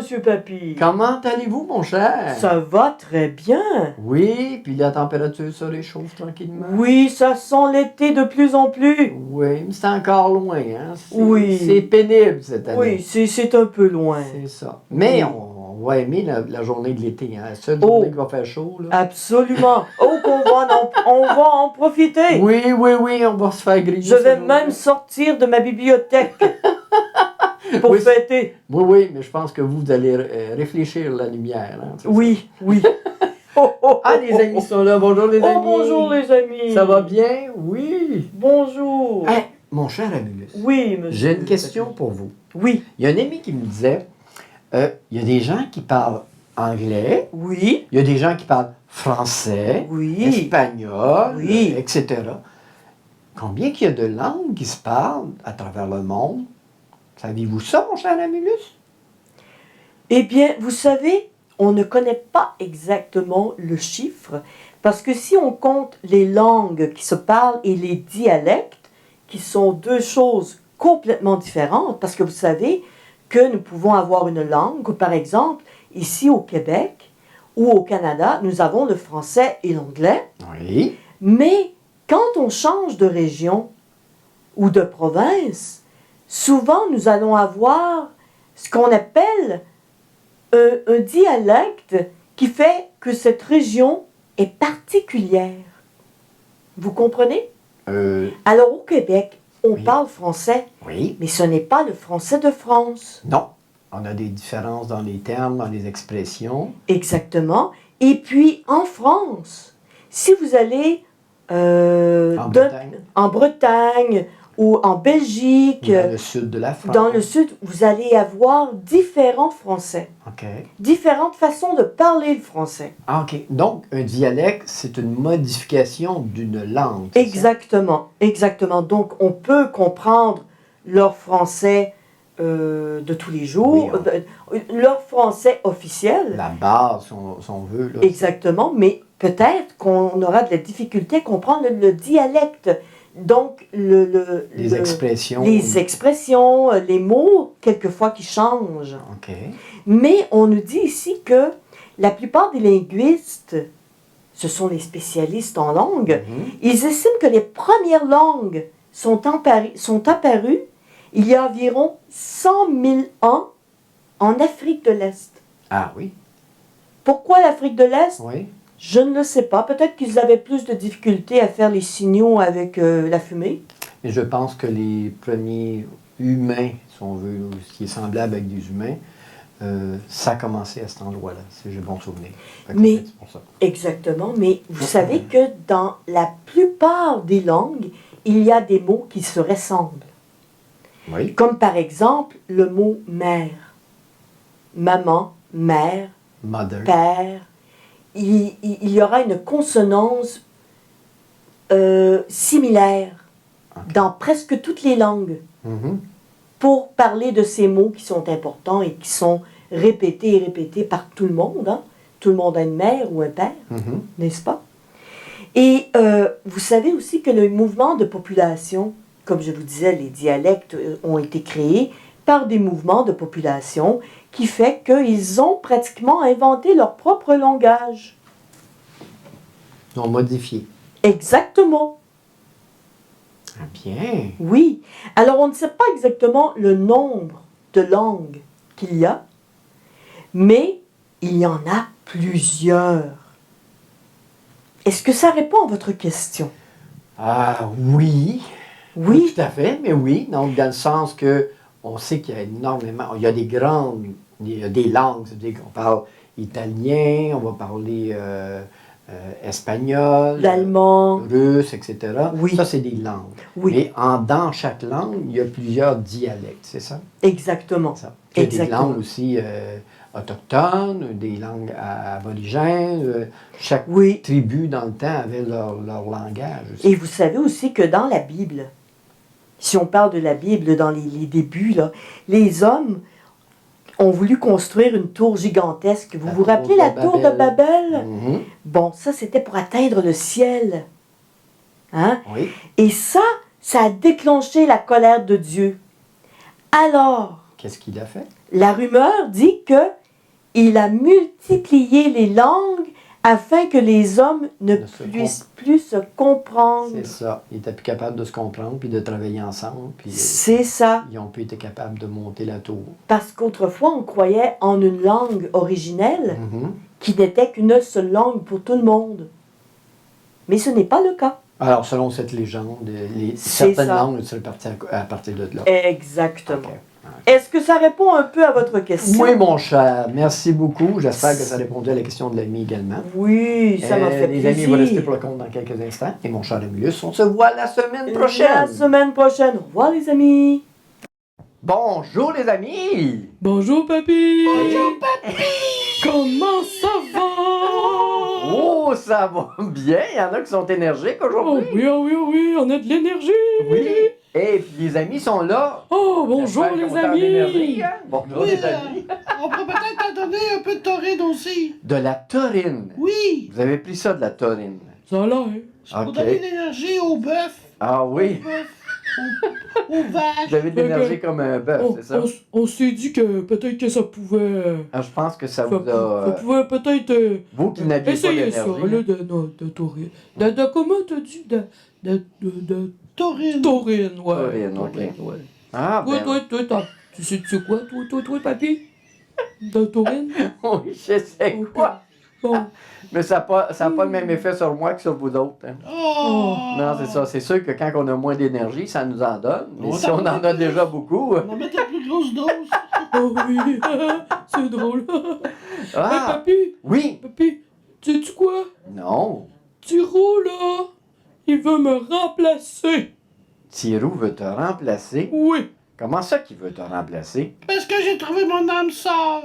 Monsieur Papy. Comment allez-vous, mon cher? Ça va très bien. Oui, puis la température se réchauffe tranquillement. Oui, ça sent l'été de plus en plus. Oui, mais c'est encore loin, hein? Oui. C'est pénible cette année. Oui, c'est un peu loin. C'est ça. Mais Oui. on va aimer la journée de l'été, hein? La seule Oh. journée qui va faire chaud, là. Absolument. Oh, on va en profiter. Oui, on va se faire griller. Je vais cette même journée. sortir de ma bibliothèque pour Oui. fêter. Oui, mais je pense que vous allez réfléchir la lumière, hein? C'est Oui, oui. Oh, oh, ça. Ah, les oh, amis oh. sont là. Bonjour, les Oh, amis. bonjour les amis. Ça va bien? Oui. Bonjour. Hey, mon cher Amulus. Oui, monsieur. J'ai une question pour vous. Oui. Il y a un ami qui me disait, il y a des gens qui parlent anglais, Oui. il y a des gens qui parlent français, Oui. espagnol, Oui. etc. Combien qu'il y a de langues qui se parlent à travers le monde? Saviez-vous ça, mon cher Amulus? Eh bien, vous savez, on ne connaît pas exactement le chiffre, parce que si on compte les langues qui se parlent et les dialectes, qui sont deux choses complètement différentes, parce que vous savez que nous pouvons avoir une langue, par exemple, ici au Québec ou au Canada, nous avons le français et l'anglais, Oui. mais quand on change de région ou de province, souvent nous allons avoir ce qu'on appelle un dialecte qui fait que cette région est particulière. Vous comprenez? Alors au Québec, on Oui. parle français, Oui. mais ce n'est pas le français de France. Non. On a des différences dans les termes, dans les expressions. Exactement. Et puis en France, si vous allez En Bretagne. en Bretagne ou en Belgique, Ou dans le sud de la France. dans le sud, vous allez avoir différents français, OK. différentes façons de parler le français. Ah, OK. Donc, un dialecte, c'est une modification d'une langue. c'est ça? Exactement, exactement. Donc, on peut comprendre leur français de tous les jours, leur français officiel. La base, si on veut. Là, Exactement, mais peut-être qu'on aura de la difficulté à comprendre le dialecte. Donc, les expressions. les expressions, les mots, quelquefois, qui changent. OK. Mais on nous dit ici que la plupart des linguistes, ce sont les spécialistes en langue, ils estiment que les premières langues sont apparues il y a environ 100 000 ans en Afrique de l'Est. Ah oui? Pourquoi l'Afrique de l'Est? Oui. Je ne le sais pas. Peut-être qu'ils avaient plus de difficultés à faire les signaux avec la fumée. Et je pense que les premiers humains, si on veut, ce qui est semblable avec des humains, ça a commencé à cet endroit-là, si j'ai bon souvenir. Mais, c'est pour ça. exactement, mais vous savez que dans la plupart des langues, il y a des mots qui se ressemblent. Oui. Comme par exemple le mot mère. Maman, mère, Mother. père. Il y aura une consonance similaire dans presque toutes les langues pour parler de ces mots qui sont importants et qui sont répétés et répétés par tout le monde. Hein? Tout le monde a une mère ou un père, n'est-ce pas? Et vous savez aussi que le mouvement de population, comme je vous disais, les dialectes ont été créés par des mouvements de population qui fait qu'ils ont pratiquement inventé leur propre langage. Ils ont modifié. Exactement. Ah bien. Oui. Alors, on ne sait pas exactement le nombre de langues qu'il y a, mais il y en a plusieurs. Est-ce que ça répond à votre question? Ah oui. Oui. Tout à fait, mais oui. Donc, dans le sens que on sait qu'il y a énormément, il y a il y a des langues, c'est-à-dire qu'on parle italien, on va parler espagnol, l'allemand, russe, etc. Oui. Ça, c'est des langues. Oui. Mais dans chaque langue, il y a plusieurs dialectes, c'est ça? Exactement. Ça. Il y a des Exactement. langues aussi autochtones, des langues aborigènes. Chaque tribu, dans le temps, avait leur langage aussi. Et vous savez aussi que dans la Bible, si on parle de la Bible dans les débuts, là, les hommes ont voulu construire une tour gigantesque. Vous vous rappelez la tour de Babel? Bon, ça, c'était pour atteindre le ciel. Hein? Oui. Et ça a déclenché la colère de Dieu. Alors, qu'est-ce qu'il a fait? La rumeur dit que il a multiplié les langues afin que les hommes ne puissent plus se comprendre. C'est ça. Ils étaient plus capables de se comprendre puis de travailler ensemble. Puis c'est ça. Ils ont plus été capables de monter la tour. Parce qu'autrefois, on croyait en une langue originelle qui n'était qu'une seule langue pour tout le monde. Mais ce n'est pas le cas. Alors, selon cette légende, certaines langues seraient parties à partir de là. Exactement. Okay. Est-ce que ça répond un peu à votre question? Oui, mon cher. Merci beaucoup. J'espère que ça répondait à la question de l'ami également. Oui, ça m'a fait plaisir. Les amis vont rester pour le compte dans quelques instants. Et mon cher Emilius, on se voit la semaine prochaine. La semaine prochaine. Au revoir, les amis. Bonjour, les amis. Bonjour, papy. Bonjour, papy. Comment ça va? Oh, ça va bien. Il y en a qui sont énergiques aujourd'hui. Oh oui, on a de l'énergie. Oui. Et puis les amis sont là. Oh, bonjour les amis. Hein? Bonjour les amis. On peut peut-être te donner un peu de taurine aussi. De la taurine. Oui. Vous avez pris ça de la taurine. Ça a l'air. C'est pour donner de l'énergie au bœuf. Ah oui. Aux vaches. Vous avez de l'énergie comme un bœuf, c'est ça? On s'est dit que peut-être que ça pouvait... Je pense que ça vous a... Ça pouvait peut-être... vous qui n'aviez pas d'énergie. Essayez ça, là, de taurine. De comment t'as dit? De taurine. Taurine, ouais. Taurine, ok. Ouais. Ah, ben... Toi, tu sais quoi, toi, papy? De taurine? Oui, je sais quoi. Bon. Mais ça n'a pas le même effet sur moi que sur vous autres. Hein. Oh. Non, c'est ça. C'est sûr que quand on a moins d'énergie, ça nous en donne. Mais si on en a déjà beaucoup... On va mettre une plus grosse dose. Oh oui, c'est drôle. Ah, papy, oui. Papy, sais-tu quoi? Non. Tiro, là, il veut me remplacer. Thirou veut te remplacer. Oui. Comment ça qu'il veut te remplacer? Parce que j'ai trouvé mon âme sœur.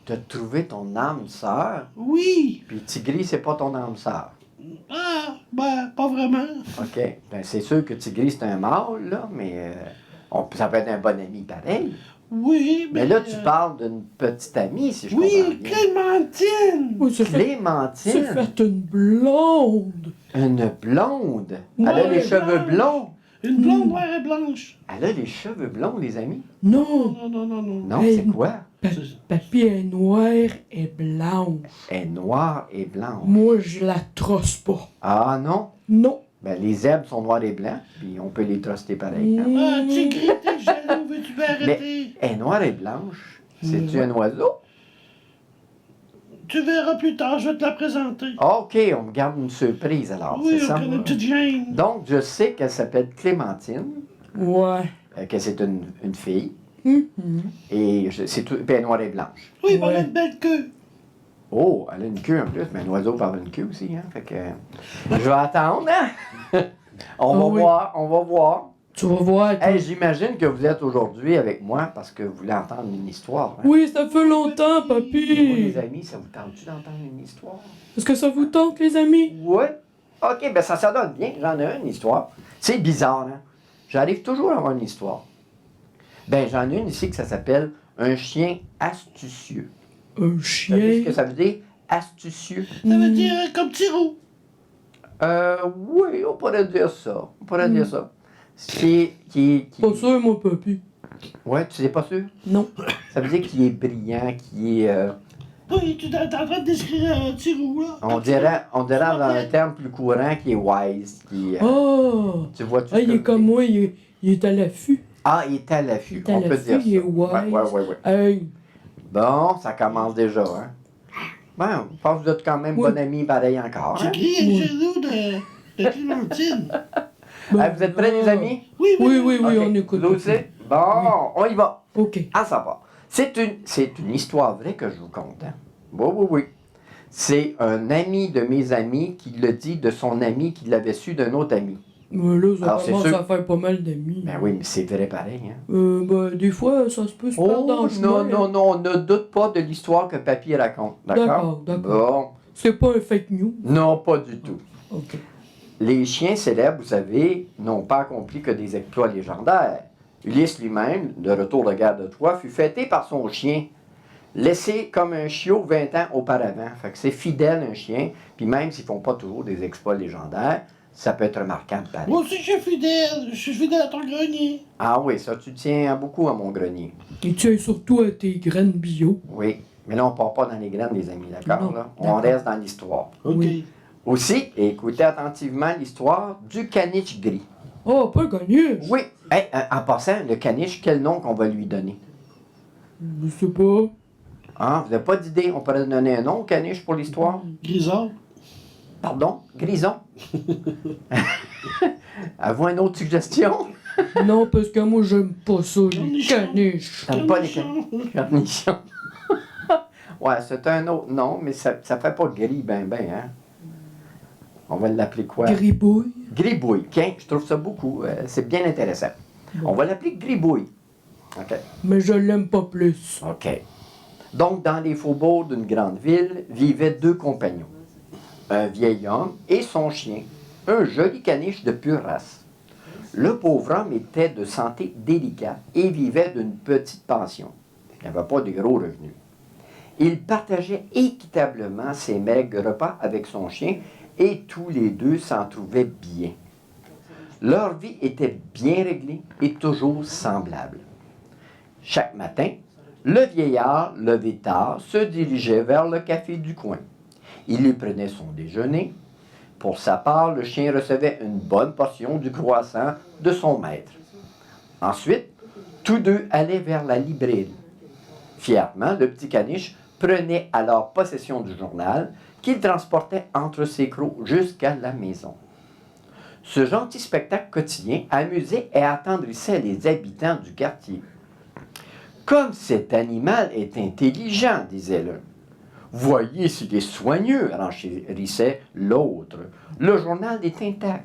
T'as trouvé ton âme sœur? Oui. Puis Tigri, c'est pas ton âme sœur. Ah, ben, pas vraiment. OK. Ben, c'est sûr que Tigri, c'est un mâle, là, mais ça peut être un bon ami pareil. Oui, Mais là, tu parles d'une petite amie, si je comprends oui, bien. Clémentine. Oui, c'est Clémentine. fait une blonde. Une blonde. Elle a Ouais, les cheveux blanche. blonds. Une blonde noire et blanche. Elle a les cheveux blonds, les amis. Non, Non. Non, Hey. c'est quoi? papy est noire et blanche. Elle est noire et blanche. Moi, je la trosse pas. Ah non? Non. Ben, les zèbres sont noirs et blancs, puis on peut les truster pareil. Hein? Ah, Tigri, t'es jaloux, veux-tu m'arrêter? Elle est noire et blanche. C'est-tu un oiseau? Tu verras plus tard, je vais te la présenter. OK, on me garde une surprise alors, Oui, c'est ça? on connaît une petite gêne. Donc, je sais qu'elle s'appelle Clémentine, Ouais. que c'est une fille, Mhm. et c'est tout, puis elle est noire et blanche. Oui, mais elle a Ouais. une belle queue. Oh, elle a une queue en plus, mais un oiseau parle une queue aussi, hein? Fait que je vais attendre, hein? On va oui. voir, on va voir. Tu vas voir. Hey, j'imagine que vous êtes aujourd'hui avec moi parce que vous voulez entendre une histoire. Hein? Oui, ça fait longtemps, Vous, papy. les amis, ça vous tente-tu d'entendre une histoire? Est-ce que ça vous tente, les amis? Oui. OK, ben ça donne bien. J'en ai une histoire. C'est bizarre, hein? J'arrive toujours à avoir une histoire. Ben, j'en ai une ici que ça s'appelle Un chien astucieux. Un Vous savez chien. ce que ça veut dire? Astucieux. Ça veut dire comme Tiro. Oui, on pourrait dire ça. On pourrait dire ça. C'est qui. Pas sûr, mon papy. Ouais, tu sais pas sûr? Non. Ça veut dire qu'il est brillant, qu'il est. Oui, tu es en train de décrire Tiro, là. On dirait dans un terme plus courant qu'il est wise. Qui, Oh! tu vois-tu? Ah, ce il que est je comme dis? moi, il est à l'affût. Ah, il est à l'affût. Il est à On peut l'affût, dire ça. il est wise. Ouais. Hey, Bon, ça commence déjà, hein? Bon, je pense que vous êtes quand même Oui. bon ami pareil encore. Hein? Tigri est jaloux de Clémentine. ben, Vous êtes prêts, les amis? Oui, Oui, Ok, on écoute. Vous aussi? Bon, on y va. OK. À savoir. C'est une histoire vraie que je vous conte. Hein? Oui. C'est un ami de mes amis qui le dit de son ami qui l'avait su d'un autre ami. Mais là, ça Alors, c'est commence sûr- à faire pas mal d'amis. Ben oui, mais c'est vrai pareil. Hein? Ben, des fois, ça se peut se perdre dans Oh, le chemin. non, ne doute pas de l'histoire que Papy raconte. D'accord? D'accord. Bon. C'est pas un fake news. Non, pas du tout. OK. Les chiens célèbres, vous savez, n'ont pas accompli que des exploits légendaires. Ulysse lui-même, de retour de guerre de Troie, fut fêté par son chien, laissé comme un chiot 20 ans auparavant. Fait que c'est fidèle un chien, puis même s'ils font pas toujours des exploits légendaires, Ça peut être remarquable, pareil. Moi aussi, je suis fidèle à ton grenier. Ah oui, ça, tu tiens beaucoup à mon grenier. Et tiens surtout à tes graines bio. Oui, mais là, on ne part pas dans les graines, les amis, d'accord? Non, Là? On d'accord. reste dans l'histoire. OK. Oui. Aussi, écoutez attentivement l'histoire du caniche gris. Oh, pas gagné. Oui, hey, en passant, le caniche, quel nom qu'on va lui donner? Je sais pas. Hein, vous n'avez pas d'idée? On pourrait donner un nom au caniche pour l'histoire? Grisard. Pardon? Grison? Avez-vous une autre suggestion? Non, parce que moi, j'aime pas ça, les Cornichon. caniches. T'aimes pas les Cornichon. cornichons? Ouais, c'est un autre nom, mais ça fait pas gris ben, hein? On va l'appeler quoi? Gribouille. Gribouille. Tiens, je trouve ça beaucoup. C'est bien intéressant. On va l'appeler Gribouille. OK. Mais je l'aime pas plus. OK. Donc, dans les faubourgs d'une grande ville, vivaient deux compagnons. Un vieil homme et son chien, un joli caniche de pure race. Le pauvre homme était de santé délicate et vivait d'une petite pension. Il n'avait pas de gros revenus. Il partageait équitablement ses maigres repas avec son chien et tous les deux s'en trouvaient bien. Leur vie était bien réglée et toujours semblable. Chaque matin, le vieillard, levé tard, se dirigeait vers le café du coin. Il y prenait son déjeuner. Pour sa part, le chien recevait une bonne portion du croissant de son maître. Ensuite, tous deux allaient vers la librairie. Fièrement, le petit caniche prenait alors possession du journal qu'il transportait entre ses crocs jusqu'à la maison. Ce gentil spectacle quotidien amusait et attendrissait les habitants du quartier. « Comme cet animal est intelligent, disait l'un. Voyez s'il est soigneux, renchérissait l'autre. Le journal est intact.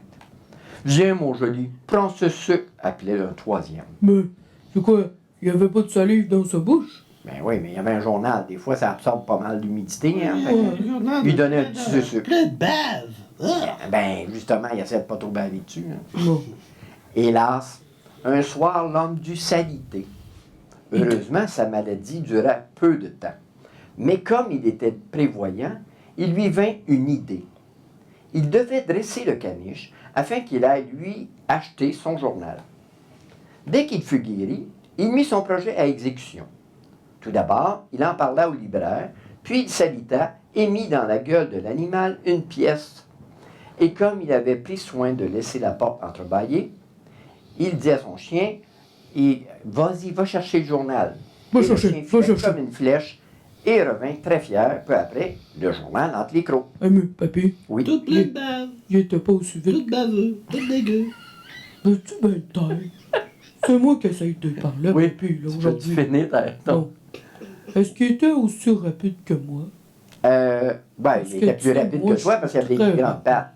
Viens, mon joli, prends ce sucre, appelait un troisième. Mais, c'est quoi? Il y avait pas de salive dans sa bouche? Ben oui, mais il y avait un journal. Des fois, ça absorbe pas mal d'humidité. Hein? Fait que Le journal lui de- donnait un petit sucre. Plein de bave. Ah. Ben, justement, il essaie de pas trop baver dessus. Hein. Non. Hélas, un soir, l'homme dut s'aliter. Heureusement, sa maladie dura peu de temps. Mais comme il était prévoyant, il lui vint une idée. Il devait dresser le caniche afin qu'il aille lui acheter son journal. Dès qu'il fut guéri, il mit son projet à exécution. Tout d'abord, il en parla au libraire, puis il s'alita et mit dans la gueule de l'animal une pièce. Et comme il avait pris soin de laisser la porte entrebâillée, il dit à son chien, vas-y, va chercher le journal. Va Et le chercher, chien va filait chercher. comme une flèche et revint très fier, peu après, le journal entre les crocs. Ah, mais, papy, Oui. Tout plein de bave. il était pas aussi Tout vite. baveux. Tout dégueu. Veux-tu bien te taire? C'est moi qui essaye de parler, Oui, papy, là, tu peux aujourd'hui. finir Non. Est-ce qu'il était aussi rapide que moi? Ben, Parce il était que plus tu- rapide moi, que toi je parce qu'il avait suis des très grandes pattes.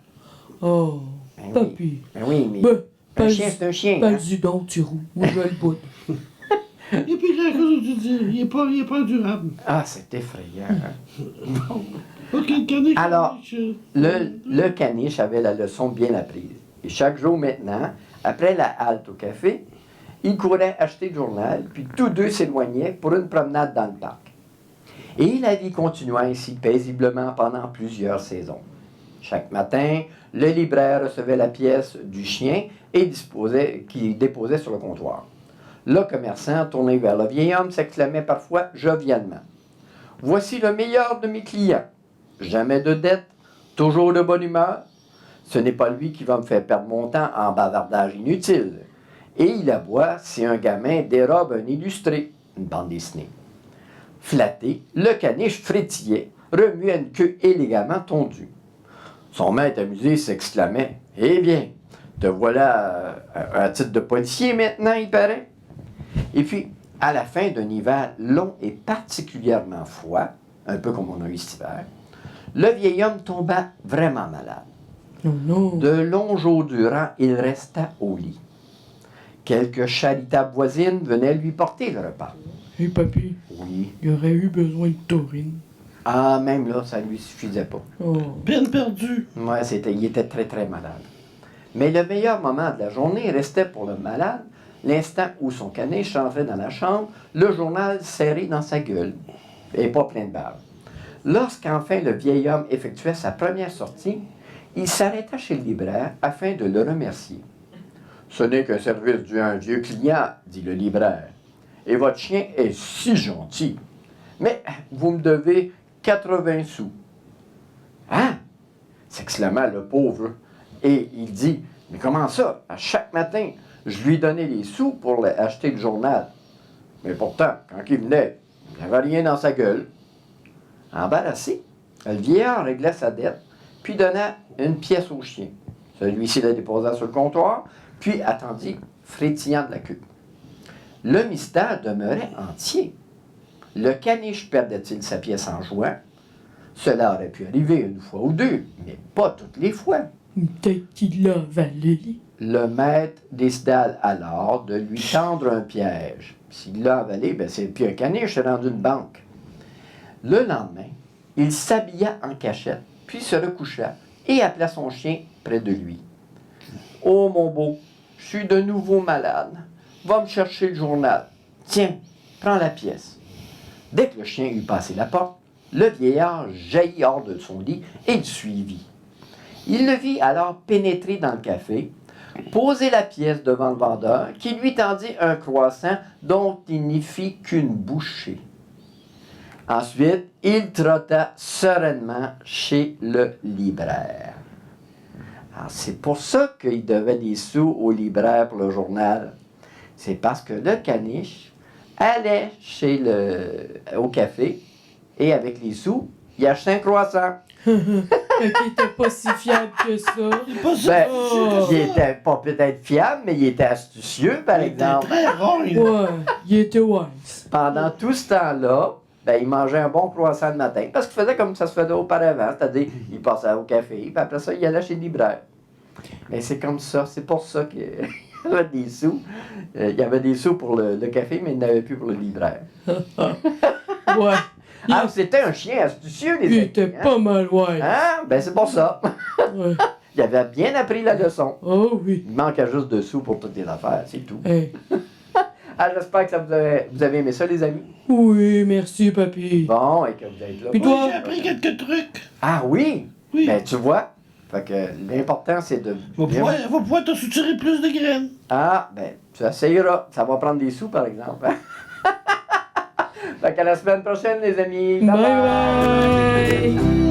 Oh, Ben oui. papy. Ben oui, mais Ben, un parle- chien, c'est un chien. Hein? Parle-y donc, Tirou. Moi, je vais le bout. Et puis, quelque chose que tu dis, il est pas durable. Ah, c'est effrayant. Hein? OK, le caniche. Alors, caniche, Le caniche avait la leçon bien apprise. Et chaque jour maintenant, après la halte au café, il courait acheter le journal, puis tous deux s'éloignaient pour une promenade dans le parc. Et la vie continua ainsi paisiblement pendant plusieurs saisons. Chaque matin, le libraire recevait la pièce du chien et qui déposait sur le comptoir. Le commerçant, tourné vers le vieil homme, s'exclamait parfois jovialement. « Voici le meilleur de mes clients. Jamais de dette, toujours de bonne humeur. Ce n'est pas lui qui va me faire perdre mon temps en bavardage inutile. Et il aboie si un gamin dérobe un illustré, une bande dessinée. » Flatté, le caniche frétillait, remuait une queue élégamment tondue. Son maître amusé s'exclamait « Eh bien, te voilà à titre de policier maintenant, il paraît. » Et puis, à la fin d'un hiver long et particulièrement froid, un peu comme on a eu cet hiver, le vieil homme tomba vraiment malade. Non, non. De longs jours durant, il resta au lit. Quelques charitables voisines venaient lui porter le repas. Hé, papy, Oui. il aurait eu besoin de taurine. Ah, même là, ça ne lui suffisait pas. Oh. Peine perdue. Ouais, il était très, très malade. Mais le meilleur moment de la journée restait pour le malade l'instant où son caniche entrait dans la chambre, le journal serré dans sa gueule, et pas plein de bave. Lorsqu'enfin le vieil homme effectuait sa première sortie, Il s'arrêta chez le libraire afin de le remercier. « Ce n'est qu'un service dû à un vieux client, dit le libraire. Et votre chien est si gentil. Mais vous me devez 80 sous. » « Hein? » s'exclama le pauvre. Et il dit, « Mais comment ça? À chaque matin, je lui donnais les sous pour acheter le journal. Mais pourtant, quand il venait, il n'y avait rien dans sa gueule. » Embarrassé, le vieillard régla sa dette, puis donna une pièce au chien. Celui-ci la déposa sur le comptoir, puis attendit, frétillant de la queue. Le mystère demeurait entier. Le caniche perdait-il sa pièce en jouant? Cela aurait pu arriver une fois ou deux, mais pas toutes les fois. Peut-être qu'il l'a avalé. Le maître décida alors de lui tendre un piège. S'il l'a avalé, ben c'est puis un caniche, c'est rendu une banque. Le lendemain, il s'habilla en cachette, puis se recoucha et appela son chien près de lui. « Oh, mon beau, je suis de nouveau malade. Va me chercher le journal. Tiens, prends la pièce. » Dès que le chien eut passé la porte, le vieillard jaillit hors de son lit et le suivit. Il le vit alors pénétrer dans le café, poser la pièce devant le vendeur, qui lui tendit un croissant dont il n'y fit qu'une bouchée. Ensuite, il trotta sereinement chez le libraire. Alors, c'est pour ça qu'il devait des sous au libraire pour le journal. C'est parce que le caniche allait au café et avec les sous, il achetait un croissant. Qui était pas si fiable que ça. Ben, il était pas peut-être fiable, mais il était astucieux, par exemple. Très rare. Ouais, il était wise. Pendant tout ce temps-là, ben, il mangeait un bon croissant le matin, parce qu'il faisait comme ça se faisait auparavant, c'est-à-dire, il passait au café, puis après ça, il allait chez le libraire. Mais c'est comme ça, c'est pour ça qu'il y avait des sous. Il y avait des sous pour le café, mais il n'avait plus pour le libraire. Ouais. Ah, c'était un chien astucieux, les Il amis, était hein? pas mal wise. Hein? Ben, c'est pour ça. Ouais. Il avait bien appris la leçon. Oh oui. Il manquait juste de sous pour toutes les affaires, c'est tout. Hey. Ah, j'espère que vous avez aimé ça, les amis. Oui, merci, papy. Bon, et que vous êtes là. Puis Oui, toi? j'ai appris quelques trucs. Ah oui? Oui. Ben, tu vois. Fait que l'important, c'est de... Va pouvoir te soutirer plus de graines. Ah, ben, tu essayeras. Ça va prendre des sous, par exemple. Fait qu'à la semaine prochaine, les amis. Bye bye.